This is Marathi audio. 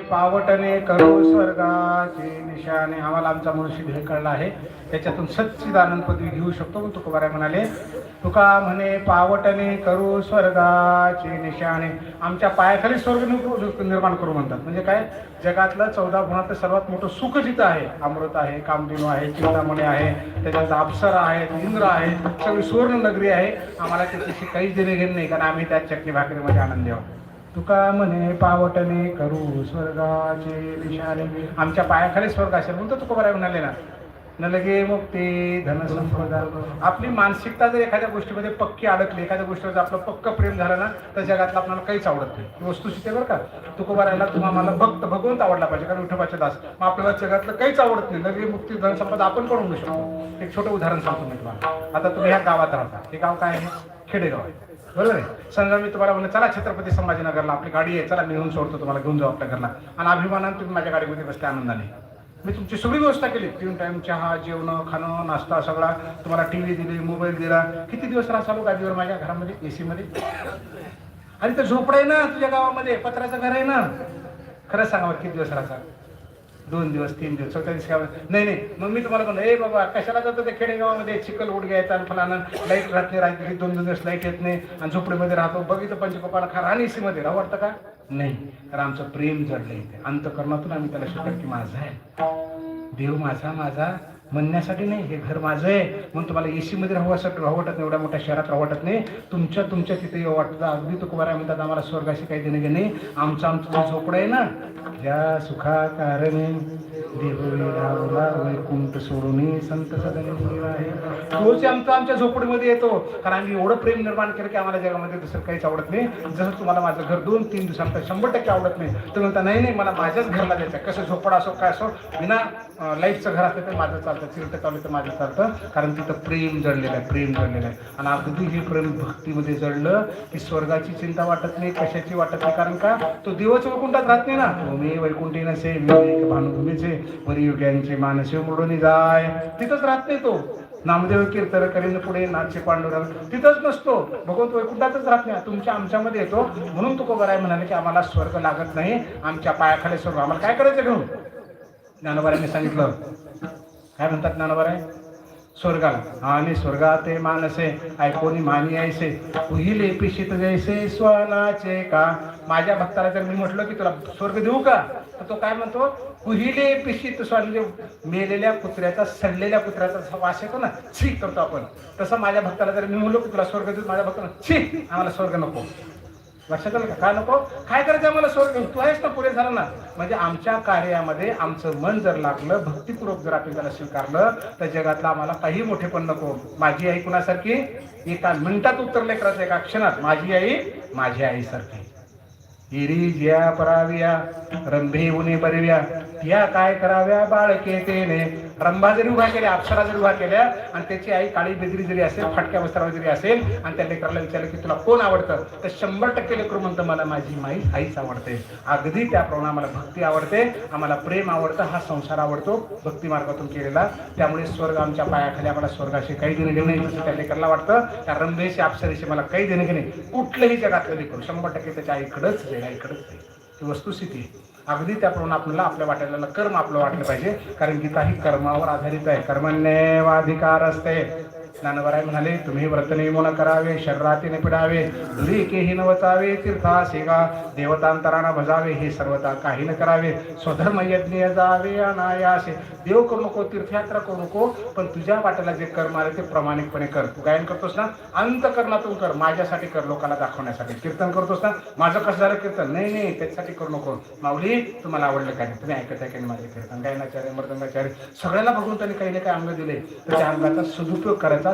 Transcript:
पावटने करो स्वर्गाचे निशाणे. आम्हाला आमचा मनुष्य भेद कळला आहे, त्याच्यातून सच्चिदानंद पदवी घेऊ शकतो. पण तुकोबाराय म्हणाले, तुका म्हणे पावटने करू स्वर्गाचे निशाणे. आमच्या पायाखाली स्वर्ग निर्माण करू म्हणतात. म्हणजे काय, जगातलं 14 गुणातलं सर्वात मोठं सुख जिथं आहे, अमृत आहे, कामधेनू आहे, चिंतामणी आहे, त्याच्यात अप्सरा आहेत, इंद्र आहे, सगळी सुवर्ण नगरी आहे. आम्हाला त्याच्याशी काहीच देणे घेणे नाही, कारण आम्ही त्याच चटणी भाकरीमध्ये आनंदी आहोत. तुका म्हणे पावटने करू स्वर्गाचे निशाणे. आमच्या पायाखाली स्वर्ग असेल म्हणून तुकोबाराय म्हणाले ना, न लगे मग ते धनसंपदा. आपली मानसिकता जर एखाद्या गोष्टीमध्ये पक्की अडकली, एखाद्या गोष्टीवर आपलं पक्क प्रेम झालं ना, तर जगातलं आपल्याला काहीच आवडत नाही. वस्तुस्थिती बरं का, तुकोबारायला तुम्हाला भगवंत आवडला पाहिजे, कारण विठोबाचे दास. मग आपल्याला जगातलं काहीच आवडत नाही. लगे मुक्ती धनसंपदा आपण पण म्हणू शकतो. एक छोटं उदाहरण सांगतो मी तुम्हाला. आता तुम्ही ह्या गावात राहता, हे गाव काय आहे? खेडेगाव आहे, बरोबर आहे. समजा मी तुम्हाला म्हणलं, चला छत्रपती संभाजीनगरला आपली गाडी आहे, चला मी घेऊन सोडतो, तुम्हाला घेऊन जाऊ आपल्या घरला. आणि अभिमानाने तुम्ही माझ्या गाडीमध्ये बसते आनंदाने. मी तुमची सगळी व्यवस्था केली, 3 टाइम चहा, जेवण, खाणं, नाश्ता सगळा. तुम्हाला टीव्ही दिली, मोबाईल दिला. किती दिवस राहतो गाडीवर माझ्या घरामध्ये, एसी मध्ये? आणि तर झोपडं आहे ना तुझ्या गावामध्ये, पत्र्याचं घर आहे ना. खरं सांगा, किती दिवस राहता? 2 दिवस, 3 दिवस, 4 दिवस. नाही. मग मी तुम्हाला म्हणलं, ए बाबा कशाला जातो ते खेडेगावामध्ये, चिखल उड घ्यायचा आणि फलाना लाईट राहत नाही, रात्री 2 दिवस लाईट येत नाही, आणि झोपडीमध्ये राहतो. बघितलं पंचपप्पाला खा, आणि एसी मध्ये राहू वाटतं का? नाही, कारण आमचं प्रेम जडलं इथे अंतःकरणातून. आम्ही त्याला शिकत की माझा आहे देव, माझा म्हणण्यासाठी नाही, हे घर माझं आहे म्हणून तुम्हाला एसी मध्ये राहू वाटत नाही, एवढ्या मोठ्या शहरात राहू वाटत नाही. तुमच्या तिथे वाटतं. अगदी तुकोबाराय म्हणतात, आम्हाला स्वर्गाशी काही देणे घेणे. आमचं झोपडं आहे ना, ज्या सुखा कारणे देवला वैकुंठ सोडून संत सदन आहे, तोच आमच्या झोपडीमध्ये येतो. कारण आम्ही एवढं प्रेम निर्माण केलं की आम्हाला जगामध्ये दुसरं काहीच आवडत नाही. जसं तुम्हाला माझं घर 2-3 दिवसांत 100% आवडत नाही, तर म्हणता नाही, मला माझ्याच घरला द्यायचं. कसं झोपडा असो काय असो, विना लाईटचं घर असलं तर माझं चालतं, चिरटं चाललं तर माझं चालतं. कारण तिथं प्रेम जडलेलं आहे. आणि अगदी हे प्रेम भक्तीमध्ये जडलं की स्वर्गाची चिंता वाटत नाही, कशाची वाटत नाही. कारण का, तो दिवस वैकुंठात राहत नाही ना. भूमी वैकुंठी नसे विवेक भानुभूमीचे, परियुग्यांचे मानसे मुरडून जाय. तिथंच राहत नाही तो. नामदेव कीर्तन करीन पुढे नाचे पांडुरंग, तिथंच नसतो. भगवंत वैकुंठातच राहत नाही, तुमच्या आमच्यामध्ये येतो. म्हणून तुकोबाराय म्हणाले की आम्हाला स्वर्ग लागत नाही, आमच्या पायाखाली स्वर्ग. आम्हाला काय करायचं घेऊन? ज्ञानोबारायांनी सांगितलं, काय म्हणतात ज्ञानोबाराय? स्वर्गाला. आणि स्वर्गाते मानसे ऐकोनी मानी ऐसे, उहिले पिशित जैसे स्वानाचे का. माझ्या भक्ताला जर मी म्हटलं की तुला स्वर्ग देऊ का, तर तो काय म्हणतो? कुहिले पिशित स्वान. म्हणजे मेलेल्या कुत्र्याचा, सडलेल्या कुत्र्याचा वास येतो ना, छी करतो आपण, तसं माझ्या भक्ताला जर मी म्हणलो की तुला स्वर्ग देऊ, माझ्या भक्ताला छी, आम्हाला स्वर्ग नको. लक्षात आलं का? काय नको? काय करायचं आम्हाला? स्वर्ग तू आहेस ना, पुढे झालं ना. म्हणजे आमच्या कार्यामध्ये आमचं मन जर लागलं, भक्तिपूर्वक जर आपण त्याला स्वीकारलं, तर जगातलं आम्हाला काही मोठे पण नको. माझी आई कुणासारखी? एका मिनिटात उत्तर लेकराचं, एका क्षणात. माझी आई माझ्या आईसारखी. हिरी ज्या पराव्या रंभे उने बरव्या, या काय कराव्या बाळके तेने. रंभा जरी उभा केल्या, अप्सरा जरी उभा केल्या, आणि त्याची आई काळी बेदरी जरी असेल, फाटक्या वस्त्रावर जरी असेल, आणि त्या लेकराला विचारलं की तुला कोण आवडतं, तर 100% लेकरू म्हणतं मला माझी आईच आवडते. अगदी त्याप्रमाणे आम्हाला भक्ती आवडते, आम्हाला प्रेम आवडतं, हा संसार आवडतो भक्ती मार्गातून केलेला. त्यामुळे स्वर्ग आमच्या पायाखाली, आम्हाला स्वर्गाशी काही देणे घेणे नाही. त्या लेकराला वाटतं त्या रंभेशी अप्सरेशी मला काही देणे घेणे. कुठलंही जगातलं लेकरू 100% त्याच्या आईकडंच ती वस्तुस्थिती. अगदी त्याप्रमाणे आपल्याला आपल्या वाटायला कर्म आपलं वाटलं पाहिजे, कारण गीता ही कर्मावर आधारित आहे. कर्मण्येवाधिकार असते. ज्ञानोबाराय म्हणाले, तुम्ही व्रत नियमन करावे, शरीरातीने पिडावे, दुरीकेही नवचावे, तीर्थासेगा देवतांतराना भजावे, हे सर्वता काही न करावे. स्वधर्म यज्ञ जावे अनायासे. देव करू नको, तीर्थयात्रा करू नको, पण तुझ्या वाट्याला जे कर्म आले ते प्रामाणिकपणे कर. तू गायन करतोस ना, अंतःकरणातून कर, माझ्यासाठी कर, लोकांना दाखवण्यासाठी. कीर्तन करतोस ना, माझं कसं झालं कीर्तन, नाही त्याच्यासाठी करू नको. माऊली तुम्हाला आवडलं काय, तुम्ही ऐकत आहे की माझे कीर्तन, गायनाचार्य, मृदंगाचार्य, सगळ्याला भगवंतांनी काही ना काही अंग दिले, तर त्या अंगाचा सदुपयोग करायचा.